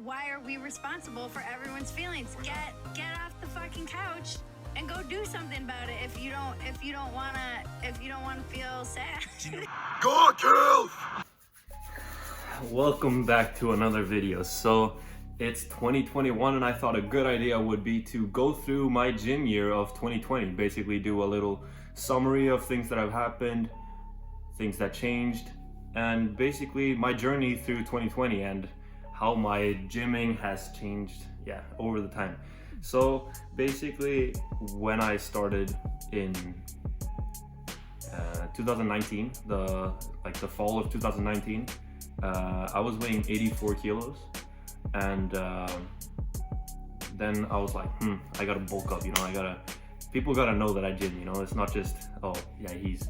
Why are we responsible for everyone's feelings? Get off the fucking couch and go do something about it if you don't wanna feel sad. Go girls! Welcome back to another video. So it's 2021 and I thought a good idea would be to go through my gym year of 2020. Basically do a little summary of things that have happened, things that changed, and basically my journey through 2020 and how my gymming has changed over the time. So basically when I started in 2019, the fall of 2019, I was weighing 84 kilos, and then I was like, I gotta bulk up, people gotta know that I gym, it's not just, oh yeah, he's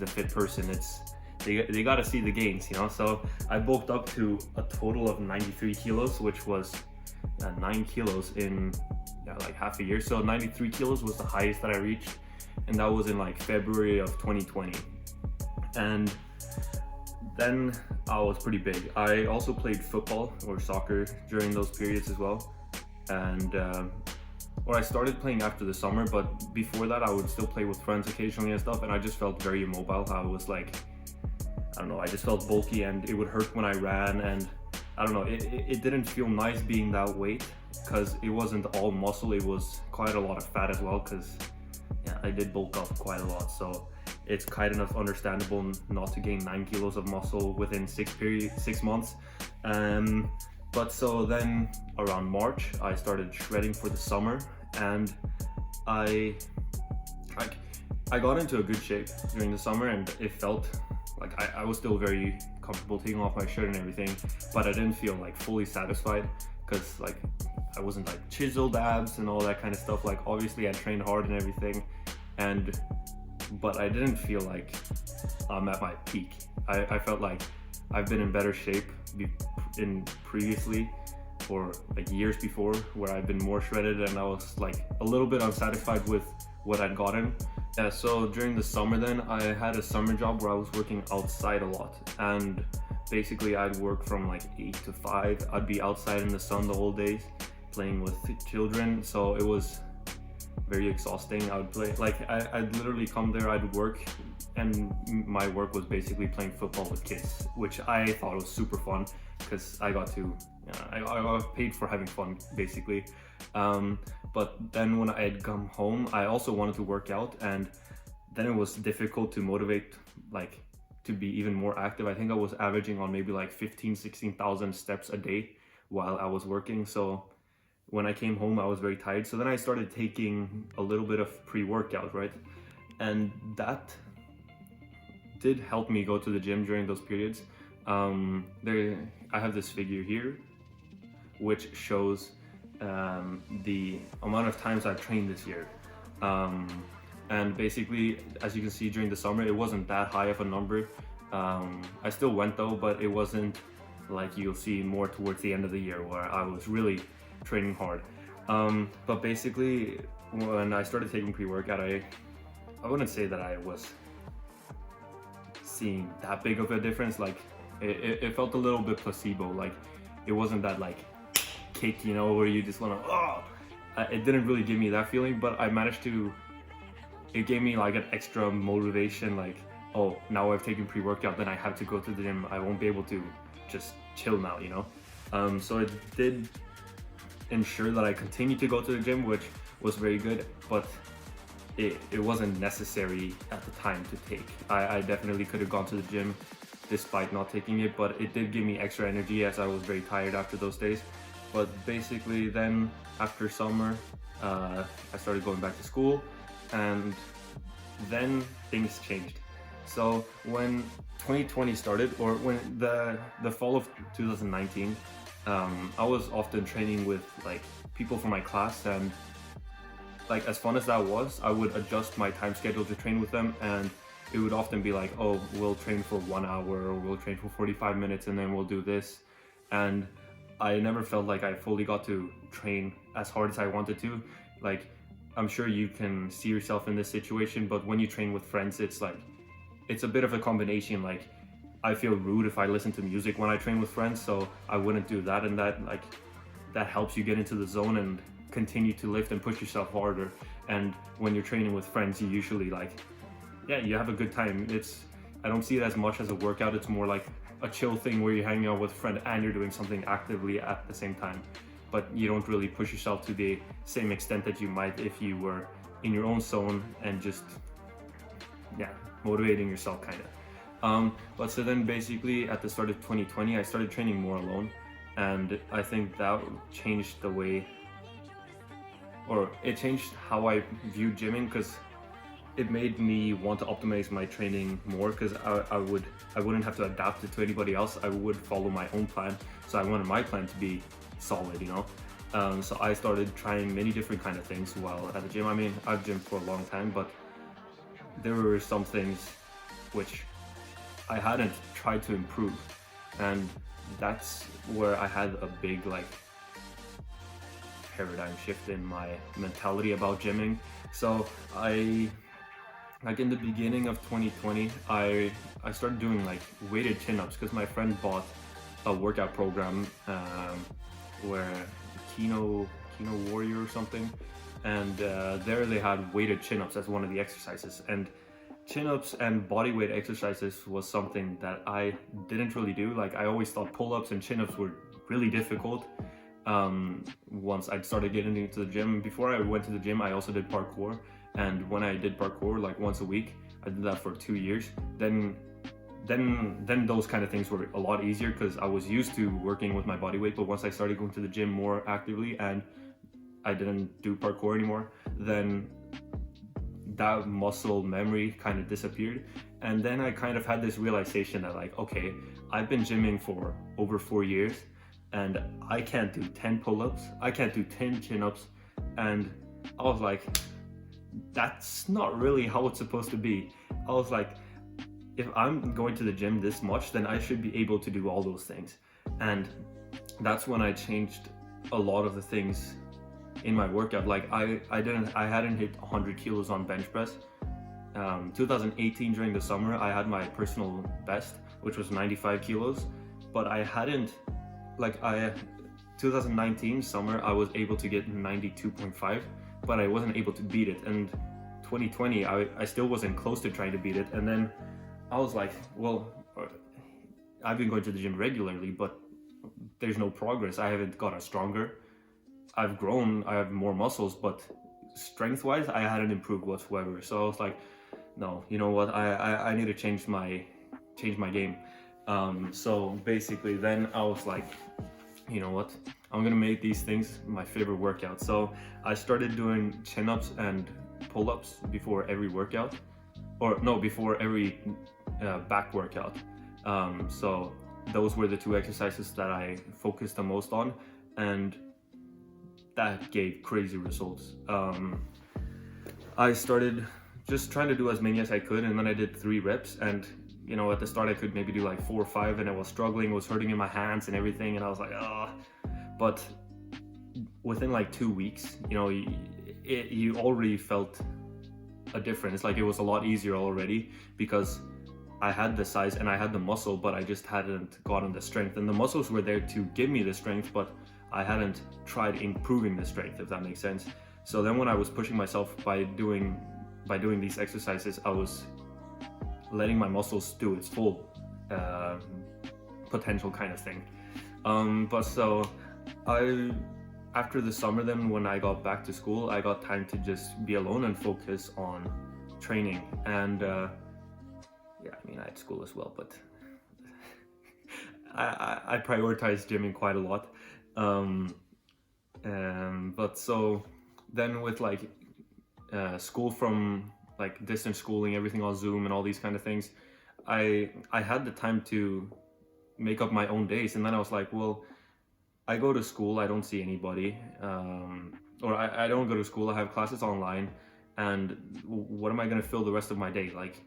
a fit person, they gotta see the gains, so I bulked up to a total of 93 kilos, which was 9 kilos in like half a year. So 93 kilos was the highest that I reached, and that was in like February of 2020. And then I was pretty big. I also played football or soccer during those periods as well, and I started playing after the summer, but before that I would still play with friends occasionally and stuff, and I just felt very immobile. I was like, I don't know, I just felt bulky and it would hurt when I ran, and I don't know, it didn't feel nice being that weight because it wasn't all muscle, it was quite a lot of fat as well, because I did bulk up quite a lot. So it's kind of understandable not to gain 9 kilos of muscle within 6 months. But so then around March, I started shredding for the summer, and I got into a good shape during the summer, and it felt like I was still very comfortable taking off my shirt and everything, but I didn't feel like fully satisfied because like I wasn't like chiseled abs and all that kind of stuff. Like obviously I trained hard and everything, but I didn't feel like I'm at my peak. I felt like I've been in better shape previously or like years before, where I've been more shredded, and I was like a little bit unsatisfied with what I'd gotten. So during the summer then, I had a summer job where I was working outside a lot, and basically I'd work from like 8 to 5. I'd be outside in the sun the whole day playing with children, so it was very exhausting. I would play, like I'd literally come there, I'd work, and my work was basically playing football with kids, which I thought was super fun because I got paid for having fun basically. But then when I had come home, I also wanted to work out, and then it was difficult to motivate, like to be even more active. I think I was averaging on maybe like 16,000 steps a day while I was working. So when I came home, I was very tired. So then I started taking a little bit of pre-workout, right? And that did help me go to the gym during those periods. I have this figure here, which shows the amount of times I've trained this year. And basically, as you can see, during the summer, it wasn't that high of a number. I still went though, but it wasn't like you'll see more towards the end of the year where I was really training hard. But basically, when I started taking pre-workout, I wouldn't say that I was seeing that big of a difference. Like it felt a little bit placebo. Like it wasn't that like kick, where you just want to, it didn't really give me that feeling, but it gave me like an extra motivation, like, oh, now I've taken pre-workout, then I have to go to the gym. I won't be able to just chill now, so it did ensure that I continued to go to the gym, which was very good, but it wasn't necessary at the time to take. I definitely could have gone to the gym despite not taking it, but it did give me extra energy as I was very tired after those days. But basically then after summer, I started going back to school, and then things changed. So when 2020 started, or when the fall of 2019, I was often training with like people from my class, and like as fun as that was, I would adjust my time schedule to train with them, and it would often be like, oh, we'll train for 1 hour, or we'll train for 45 minutes, and then we'll do this. And I never felt like I fully got to train as hard as I wanted to. Like, I'm sure you can see yourself in this situation, but when you train with friends, it's like, it's a bit of a combination. Like, I feel rude if I listen to music when I train with friends, so I wouldn't do that, and that like that helps you get into the zone and continue to lift and push yourself harder. And when you're training with friends, you usually like, yeah, you have a good time. I don't see it as much as a workout. It's more like a chill thing where you're hanging out with a friend and you're doing something actively at the same time, but you don't really push yourself to the same extent that you might if you were in your own zone and just, yeah, motivating yourself kind of. But so then basically at the start of 2020, I started training more alone, and I think that changed the way, or it changed how I viewed gymming, because it made me want to optimize my training more, because I wouldn't have to adapt it to anybody else. I would follow my own plan. So I wanted my plan to be solid, you know. So I started trying many different kind of things while at the gym. I mean, I've gymmed for a long time, but there were some things which I hadn't tried to improve, and that's where I had a big like paradigm shift in my mentality about gymming. So like in the beginning of 2020, I started doing like weighted chin-ups, because my friend bought a workout program where Kino Warrior or something, and there they had weighted chin-ups as one of the exercises. And chin-ups and bodyweight exercises was something that I didn't really do. Like I always thought pull-ups and chin-ups were really difficult. Once I started getting into the gym, before I went to the gym, I also did parkour. And when I did parkour like once a week, I did that for 2 years. Then those kind of things were a lot easier, because I was used to working with my body weight. But once I started going to the gym more actively and I didn't do parkour anymore, then that muscle memory kind of disappeared. And then I kind of had this realization that like, okay, I've been gymming for over 4 years and I can't do 10 pull-ups, I can't do 10 chin-ups. And I was like, that's not really how it's supposed to be. I was like, if I'm going to the gym this much, then I should be able to do all those things. And that's when I changed a lot of the things in my workout. Like I hadn't hit 100 kilos on bench press. 2018 during the summer, I had my personal best, which was 95 kilos, but I hadn't, 2019 summer, I was able to get 92.5, but I wasn't able to beat it. And 2020, I still wasn't close to trying to beat it. And then I was like, well, I've been going to the gym regularly, but there's no progress. I haven't gotten stronger. I've grown, I have more muscles, but strength-wise, I hadn't improved whatsoever. So I was like, no, you know what? I need to change my game. So basically, then I was like, you know what? I'm gonna make these things my favorite workout. So I started doing chin-ups and pull-ups before every workout, or no, before every back workout. So those were the two exercises that I focused the most on, and that gave crazy results. I started just trying to do as many as I could, and then I did 3 reps. And you know, at the start I could maybe do like 4 or 5, and I was struggling, it was hurting in my hands and everything, and I was like, ah. But within like 2 weeks, you know, you already felt a difference. Like it was a lot easier already, because I had the size and I had the muscle, but I just hadn't gotten the strength. And the muscles were there to give me the strength, but I hadn't tried improving the strength, if that makes sense. So then when I was pushing myself by doing these exercises, I was letting my muscles do its full potential kind of thing. But so after the summer, then when I got back to school, I got time to just be alone and focus on training. And yeah, I mean, I had school as well, but I prioritized gymming quite a lot. But so then with like school from like distance schooling, everything on Zoom and all these kind of things, I had the time to make up my own days. And then I was like, well, I go to school, I don't see anybody, or I don't go to school, I have classes online, and what am I gonna fill the rest of my day? Like,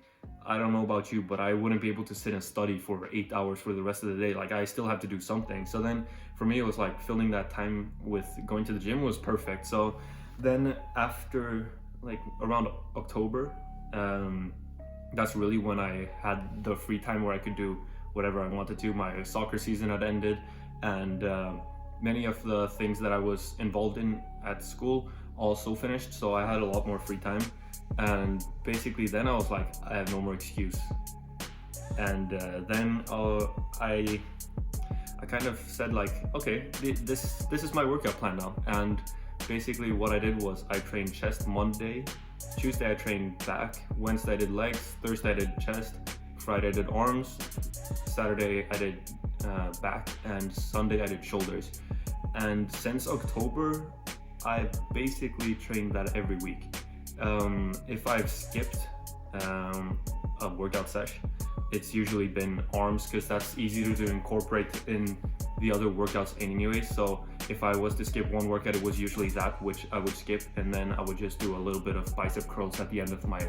I don't know about you, but I wouldn't be able to sit and study for 8 hours for the rest of the day. Like, I still have to do something. So then for me, it was like filling that time with going to the gym was perfect. So then after like around October, that's really when I had the free time where I could do whatever I wanted to. My soccer season had ended, and many of the things that I was involved in at school also finished, so I had a lot more free time. And basically then I was like, I have no more excuse. And then I kind of said like, okay, this is my workout plan now. And basically what I did was I trained chest Monday, Tuesday I trained back, Wednesday I did legs, Thursday I did chest, Friday I did arms, Saturday I did back, and Sunday I did shoulders. And since October, I basically trained that every week. If I've skipped a workout session, it's usually been arms, because that's easier to incorporate in the other workouts anyway. So if I was to skip one workout, it was usually that which I would skip, and then I would just do a little bit of bicep curls at the end of my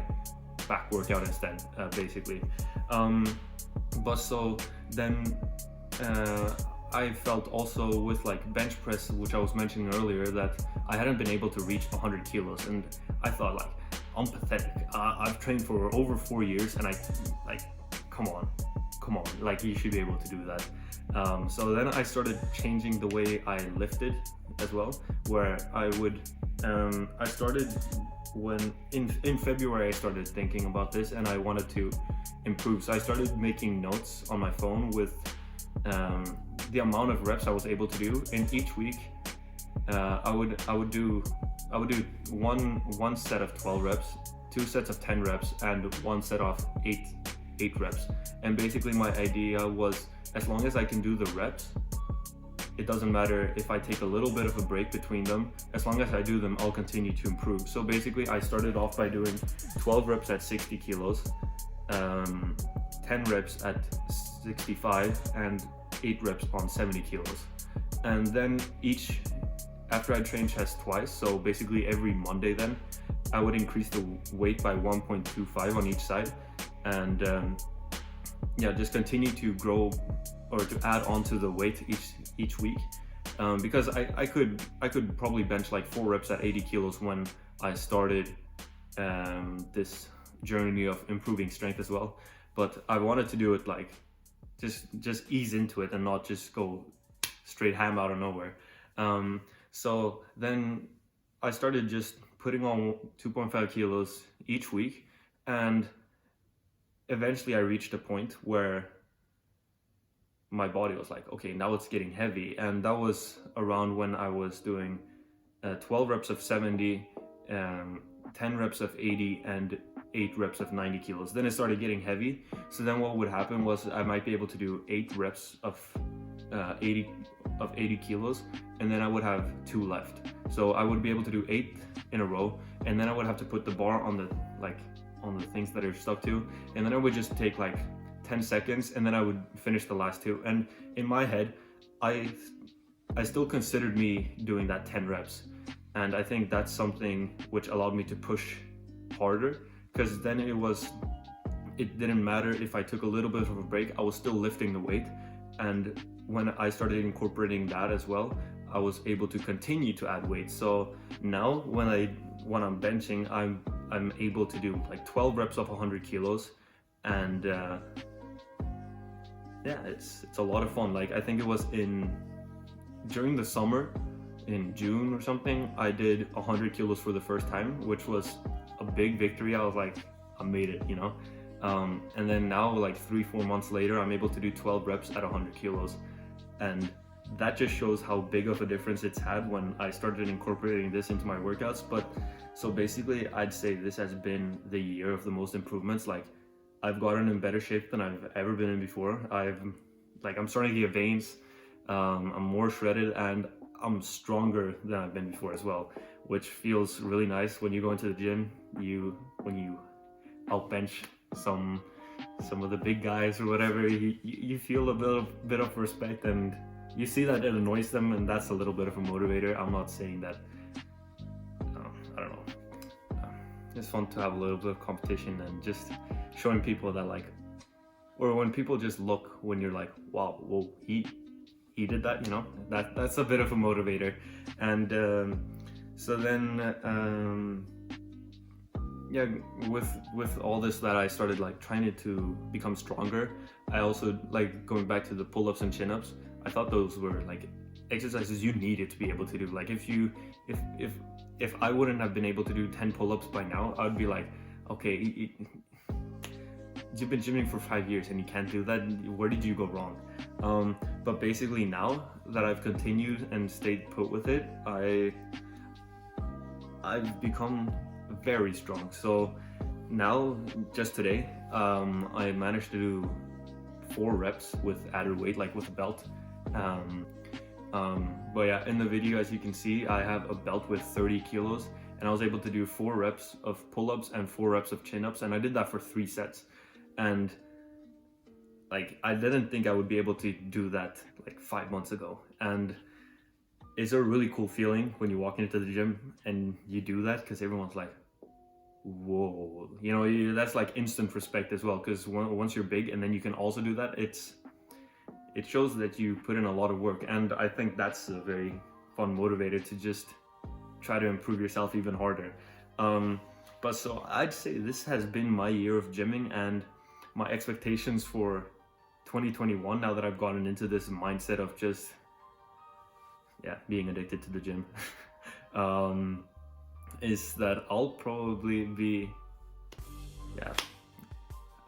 back workout instead, basically. But so then I felt also with like bench press, which I was mentioning earlier, that I hadn't been able to reach 100 kilos, and I thought like, I'm pathetic. I've trained for over 4 years, and I like, come on, like you should be able to do that. So then I started changing the way I lifted as well, where I would, I started when in February I started thinking about this, and I wanted to improve. So I started making notes on my phone with the amount of reps I was able to do in each week. I would do one set of 12 reps, 2 sets of 10 reps, and 1 set of 8 reps. And basically my idea was, as long as I can do the reps, it doesn't matter if I take a little bit of a break between them. As long as I do them, I'll continue to improve. So basically I started off by doing 12 reps at 60 kilos, 10 reps at 65, and 8 reps on 70 kilos. And then after I trained chest twice, so basically every Monday then, I would increase the weight by 1.25 on each side, and just continue to grow or to add on to the weight each week, because I could probably bench like 4 reps at 80 kilos when I started this journey of improving strength as well. But I wanted to do it like just ease into it and not just go straight ham out of nowhere. So then I started just putting on 2.5 kilos each week, and eventually I reached a point where my body was like, okay, now it's getting heavy. And that was around when I was doing 12 reps of 70, 10 reps of 80, and 8 reps of 90 kilos. Then it started getting heavy. So then what would happen was I might be able to do 8 reps of 80 kilos, and then I would have 2 left. So I would be able to do 8 in a row, and then I would have to put the bar on the things that are stuck to, and then I would just take like 10 seconds, and then I would finish the last 2. And in my head, I still considered me doing that 10 reps, and I think that's something which allowed me to push harder, because then it didn't matter if I took a little bit of a break, I was still lifting the weight. And when I started incorporating that as well, I was able to continue to add weight. So now when I'm benching, I'm able to do like 12 reps of 100 kilos, and it's a lot of fun. Like I think it was during the summer in June or something, I did 100 kilos for the first time, which was a big victory. I was like, I made it, you know. And then now, like 3-4 months later, I'm able to do 12 reps at 100 kilos. And that just shows how big of a difference it's had when I started incorporating this into my workouts. But so basically, I'd say this has been the year of the most improvements. Like I've gotten in better shape than I've ever been in before. I'm starting to get veins. I'm more shredded, and I'm stronger than I've been before as well, which feels really nice when you go into the gym. When you outbench some of the big guys or whatever, you feel a bit of respect, and you see that it annoys them, and that's a little bit of a motivator. I'm not saying that, I don't know. It's fun to have a little bit of competition and just showing people that like, or when people just look when you're like, wow, whoa, he did that, you know, that's a bit of a motivator. And so then with all this, that I started like trying to become stronger. I also like going back to the pull-ups and chin-ups. I thought those were like exercises you needed to be able to do. Like if I wouldn't have been able to do 10 pull-ups by now, I would be like, okay, you've been gymming for 5 years and you can't do that. Where did you go wrong? But basically now that I've continued and stayed put with it, I've become very strong. So now, just today, I managed to do 4 reps with added weight, like with a belt. But yeah, in the video, as you can see, I have a belt with 30 kilos, and I was able to do 4 reps of pull-ups and 4 reps of chin-ups, and I did that for 3 sets. And like, I didn't think I would be able to do that like 5 months ago. And it's a really cool feeling when you walk into the gym and you do that, because everyone's like, whoa, you know, that's like instant respect as well, because once you're big and then you can also do that, it shows that you put in a lot of work. And I think that's a very fun motivator to just try to improve yourself even harder. But so I'd say this has been my year of gymming, and my expectations for 2021, now that I've gotten into this mindset of just being addicted to the gym, is that I'll probably be,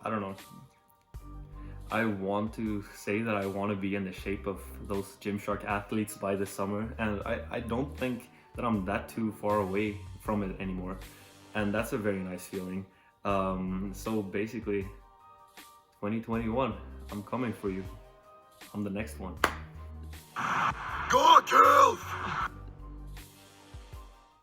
I don't know, I want to say that I want to be in the shape of those Gymshark athletes by the summer, and I don't think that I'm that too far away from it anymore, and that's a very nice feeling. So basically, 2021, I'm coming for you. I'm the next one. Go on, girls!